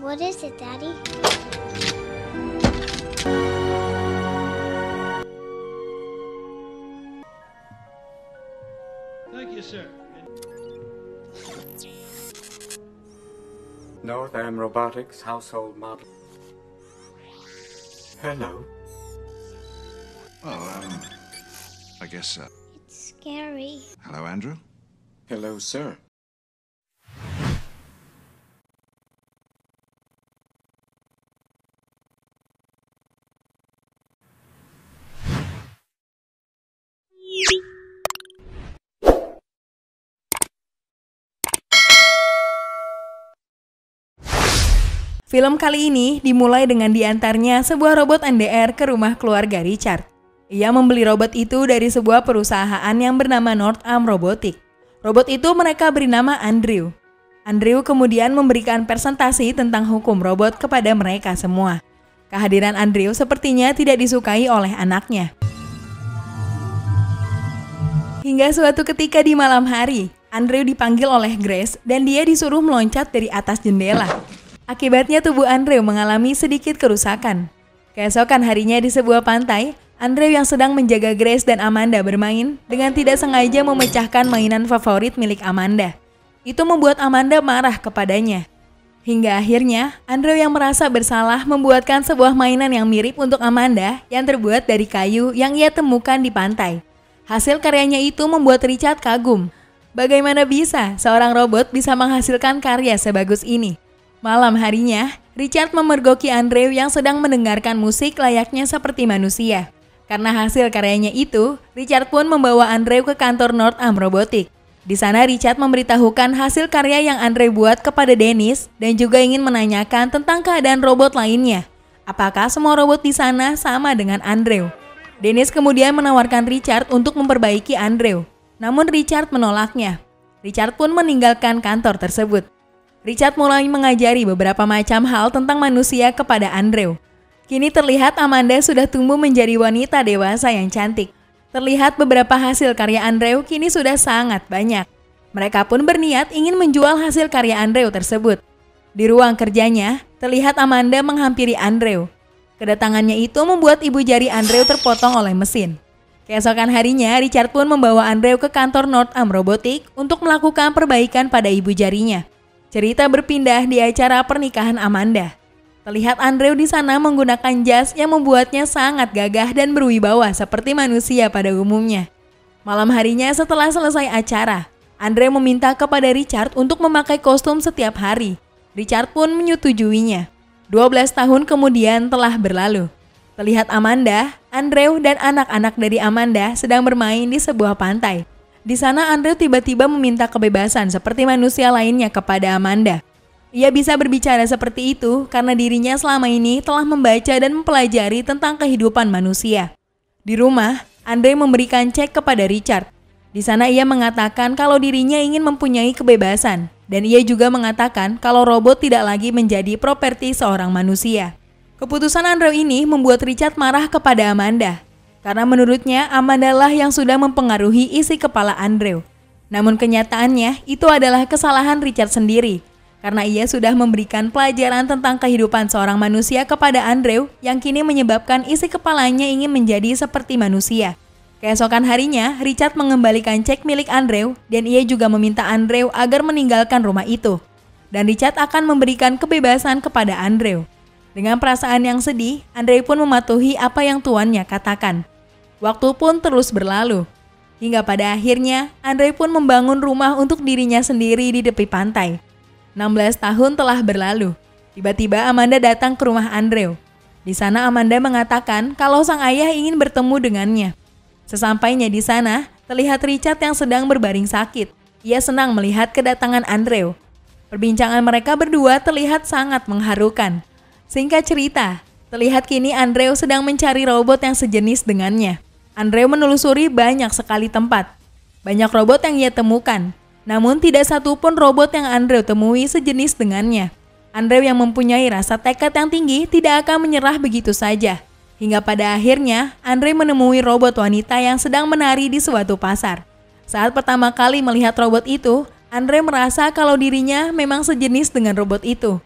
What is it, Daddy? Thank you, sir. Northam Robotics household model. Hello. Oh, I guess, It's scary. hello, Andrew? Hello, sir. Film kali ini dimulai dengan diantarnya sebuah robot NDR ke rumah keluarga Richard. Ia membeli robot itu dari sebuah perusahaan yang bernama Northam Robotics. Robot itu mereka beri nama Andrew. Andrew kemudian memberikan presentasi tentang hukum robot kepada mereka semua. Kehadiran Andrew sepertinya tidak disukai oleh anaknya. Hingga suatu ketika di malam hari, Andrew dipanggil oleh Grace dan dia disuruh meloncat dari atas jendela. Akibatnya tubuh Andrew mengalami sedikit kerusakan. Keesokan harinya di sebuah pantai, Andrew yang sedang menjaga Grace dan Amanda bermain dengan tidak sengaja memecahkan mainan favorit milik Amanda. Itu membuat Amanda marah kepadanya. Hingga akhirnya, Andrew yang merasa bersalah membuatkan sebuah mainan yang mirip untuk Amanda yang terbuat dari kayu yang ia temukan di pantai. Hasil karyanya itu membuat Richard kagum. Bagaimana bisa seorang robot bisa menghasilkan karya sebagus ini? Malam harinya, Richard memergoki Andrew yang sedang mendengarkan musik layaknya seperti manusia. Karena hasil karyanya itu, Richard pun membawa Andrew ke kantor Northam Robotics. Di sana Richard memberitahukan hasil karya yang Andrew buat kepada Dennis dan juga ingin menanyakan tentang keadaan robot lainnya. Apakah semua robot di sana sama dengan Andrew? Dennis kemudian menawarkan Richard untuk memperbaiki Andrew. Namun Richard menolaknya. Richard pun meninggalkan kantor tersebut. Richard mulai mengajari beberapa macam hal tentang manusia kepada Andrew. Kini terlihat Amanda sudah tumbuh menjadi wanita dewasa yang cantik. Terlihat beberapa hasil karya Andrew kini sudah sangat banyak. Mereka pun berniat ingin menjual hasil karya Andrew tersebut. Di ruang kerjanya, terlihat Amanda menghampiri Andrew. Kedatangannya itu membuat ibu jari Andrew terpotong oleh mesin. Keesokan harinya, Richard pun membawa Andrew ke kantor Northam Robotics untuk melakukan perbaikan pada ibu jarinya. Cerita berpindah di acara pernikahan Amanda. Terlihat Andrew di sana menggunakan jas yang membuatnya sangat gagah dan berwibawa seperti manusia pada umumnya. Malam harinya setelah selesai acara, Andrew meminta kepada Richard untuk memakai kostum setiap hari. Richard pun menyetujuinya. 12 tahun kemudian telah berlalu. Terlihat Amanda, Andrew dan anak-anak dari Amanda sedang bermain di sebuah pantai. Di sana Andrew tiba-tiba meminta kebebasan seperti manusia lainnya kepada Amanda. Ia bisa berbicara seperti itu karena dirinya selama ini telah membaca dan mempelajari tentang kehidupan manusia. Di rumah, Andrew memberikan cek kepada Richard. Di sana ia mengatakan kalau dirinya ingin mempunyai kebebasan dan ia juga mengatakan kalau robot tidak lagi menjadi properti seorang manusia. Keputusan Andrew ini membuat Richard marah kepada Amanda. Karena menurutnya Amanda lah yang sudah mempengaruhi isi kepala Andrew. Namun kenyataannya itu adalah kesalahan Richard sendiri. Karena ia sudah memberikan pelajaran tentang kehidupan seorang manusia kepada Andrew yang kini menyebabkan isi kepalanya ingin menjadi seperti manusia. Keesokan harinya, Richard mengembalikan cek milik Andrew dan ia juga meminta Andrew agar meninggalkan rumah itu. Dan Richard akan memberikan kebebasan kepada Andrew. Dengan perasaan yang sedih, Andrew pun mematuhi apa yang tuannya katakan. Waktu pun terus berlalu. Hingga pada akhirnya, Andrew pun membangun rumah untuk dirinya sendiri di tepi pantai. 16 tahun telah berlalu. Tiba-tiba Amanda datang ke rumah Andrew. Di sana Amanda mengatakan kalau sang ayah ingin bertemu dengannya. Sesampainya di sana, terlihat Richard yang sedang berbaring sakit. Ia senang melihat kedatangan Andrew. Perbincangan mereka berdua terlihat sangat mengharukan. Singkat cerita, terlihat kini Andrew sedang mencari robot yang sejenis dengannya. Andrew menelusuri banyak sekali tempat. Banyak robot yang ia temukan, namun tidak satu pun robot yang Andrew temui sejenis dengannya. Andrew yang mempunyai rasa tekad yang tinggi tidak akan menyerah begitu saja. Hingga pada akhirnya, Andrew menemui robot wanita yang sedang menari di suatu pasar. Saat pertama kali melihat robot itu, Andrew merasa kalau dirinya memang sejenis dengan robot itu.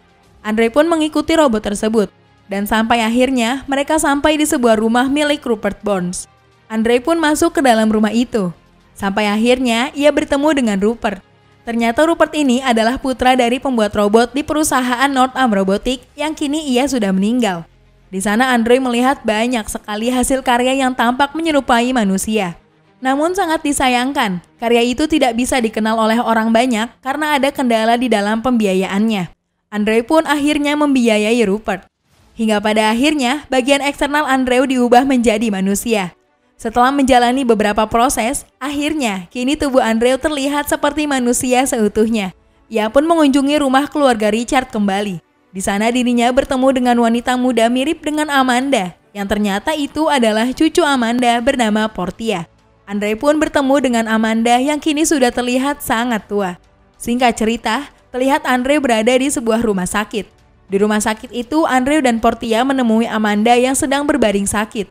Andre pun mengikuti robot tersebut. Dan sampai akhirnya mereka sampai di sebuah rumah milik Rupert Burns. Andre pun masuk ke dalam rumah itu. Sampai akhirnya ia bertemu dengan Rupert. Ternyata Rupert ini adalah putra dari pembuat robot di perusahaan Northam Robotics yang kini ia sudah meninggal. Di sana Andre melihat banyak sekali hasil karya yang tampak menyerupai manusia. Namun sangat disayangkan, karya itu tidak bisa dikenal oleh orang banyak karena ada kendala di dalam pembiayaannya. Andre pun akhirnya membiayai Rupert. Hingga pada akhirnya, bagian eksternal Andrew diubah menjadi manusia. Setelah menjalani beberapa proses, akhirnya kini tubuh Andrew terlihat seperti manusia seutuhnya. Ia pun mengunjungi rumah keluarga Richard kembali. Di sana dirinya bertemu dengan wanita muda mirip dengan Amanda, yang ternyata itu adalah cucu Amanda bernama Portia. Andre pun bertemu dengan Amanda yang kini sudah terlihat sangat tua. Singkat cerita, terlihat Andre berada di sebuah rumah sakit. Di rumah sakit itu, Andre dan Portia menemui Amanda yang sedang berbaring sakit.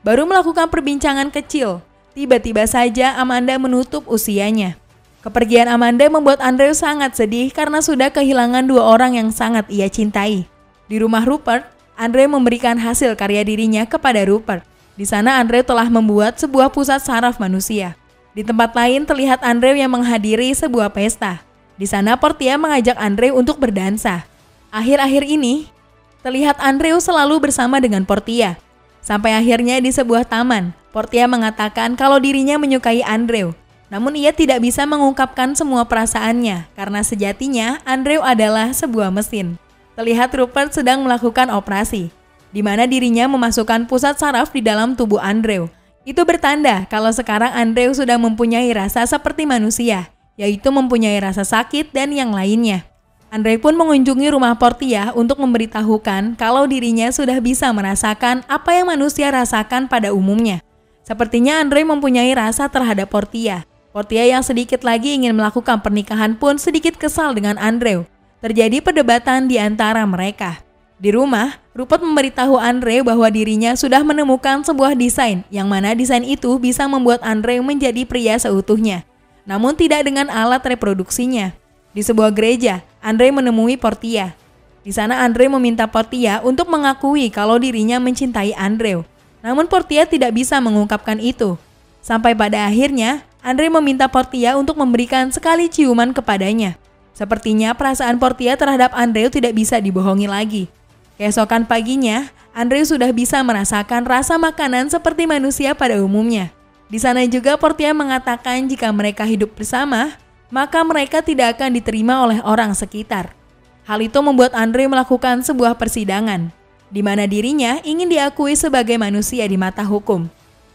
Baru melakukan perbincangan kecil, tiba-tiba saja Amanda menutup usianya. Kepergian Amanda membuat Andre sangat sedih karena sudah kehilangan dua orang yang sangat ia cintai. Di rumah Rupert, Andre memberikan hasil karya dirinya kepada Rupert. Di sana Andre telah membuat sebuah pusat saraf manusia. Di tempat lain terlihat Andre yang menghadiri sebuah pesta. Di sana Portia mengajak Andre untuk berdansa. Akhir-akhir ini, terlihat Andre selalu bersama dengan Portia. Sampai akhirnya di sebuah taman, Portia mengatakan kalau dirinya menyukai Andre. Namun ia tidak bisa mengungkapkan semua perasaannya karena sejatinya Andre adalah sebuah mesin. Terlihat Rupert sedang melakukan operasi, di mana dirinya memasukkan pusat saraf di dalam tubuh Andre. Itu bertanda kalau sekarang Andre sudah mempunyai rasa seperti manusia, yaitu mempunyai rasa sakit dan yang lainnya. Andre pun mengunjungi rumah Portia untuk memberitahukan kalau dirinya sudah bisa merasakan apa yang manusia rasakan pada umumnya. Sepertinya Andre mempunyai rasa terhadap Portia. Portia yang sedikit lagi ingin melakukan pernikahan pun sedikit kesal dengan Andre. Terjadi perdebatan di antara mereka. Di rumah, Rupert memberitahu Andre bahwa dirinya sudah menemukan sebuah desain yang mana desain itu bisa membuat Andre menjadi pria seutuhnya. Namun tidak dengan alat reproduksinya. Di sebuah gereja, Andre menemui Portia. Di sana Andre meminta Portia untuk mengakui kalau dirinya mencintai Andre. Namun Portia tidak bisa mengungkapkan itu. Sampai pada akhirnya, Andre meminta Portia untuk memberikan sekali ciuman kepadanya. Sepertinya perasaan Portia terhadap Andre tidak bisa dibohongi lagi. Keesokan paginya, Andre sudah bisa merasakan rasa makanan seperti manusia pada umumnya. Di sana juga Portia mengatakan jika mereka hidup bersama, maka mereka tidak akan diterima oleh orang sekitar. Hal itu membuat Andre melakukan sebuah persidangan, di mana dirinya ingin diakui sebagai manusia di mata hukum.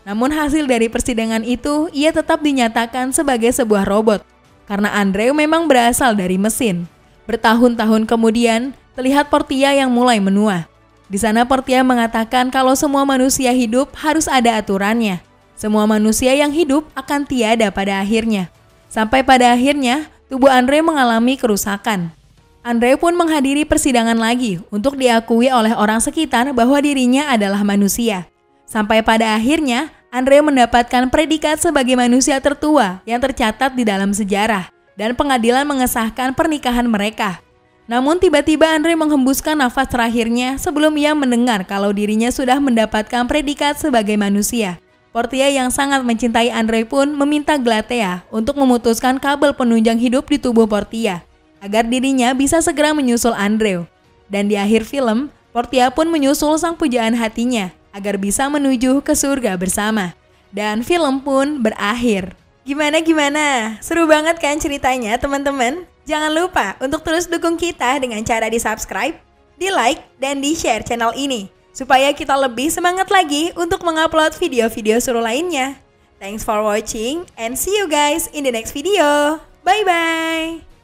Namun hasil dari persidangan itu, ia tetap dinyatakan sebagai sebuah robot, karena Andre memang berasal dari mesin. Bertahun-tahun kemudian, terlihat Portia yang mulai menua. Di sana Portia mengatakan kalau semua manusia hidup harus ada aturannya. Semua manusia yang hidup akan tiada pada akhirnya. Sampai pada akhirnya, tubuh Andre mengalami kerusakan. Andre pun menghadiri persidangan lagi untuk diakui oleh orang sekitar bahwa dirinya adalah manusia. Sampai pada akhirnya, Andre mendapatkan predikat sebagai manusia tertua yang tercatat di dalam sejarah, dan pengadilan mengesahkan pernikahan mereka. Namun tiba-tiba Andre menghembuskan nafas terakhirnya sebelum ia mendengar kalau dirinya sudah mendapatkan predikat sebagai manusia. Portia yang sangat mencintai Andre pun meminta Glatea untuk memutuskan kabel penunjang hidup di tubuh Portia, agar dirinya bisa segera menyusul Andre. Dan di akhir film, Portia pun menyusul sang pujaan hatinya, agar bisa menuju ke surga bersama. Dan film pun berakhir. Gimana? Seru banget kan ceritanya teman-teman? Jangan lupa untuk terus dukung kita dengan cara di-subscribe, di-like, dan di-share channel ini. Supaya kita lebih semangat lagi untuk mengupload video-video seru lainnya. Thanks for watching and see you guys in the next video. Bye-bye!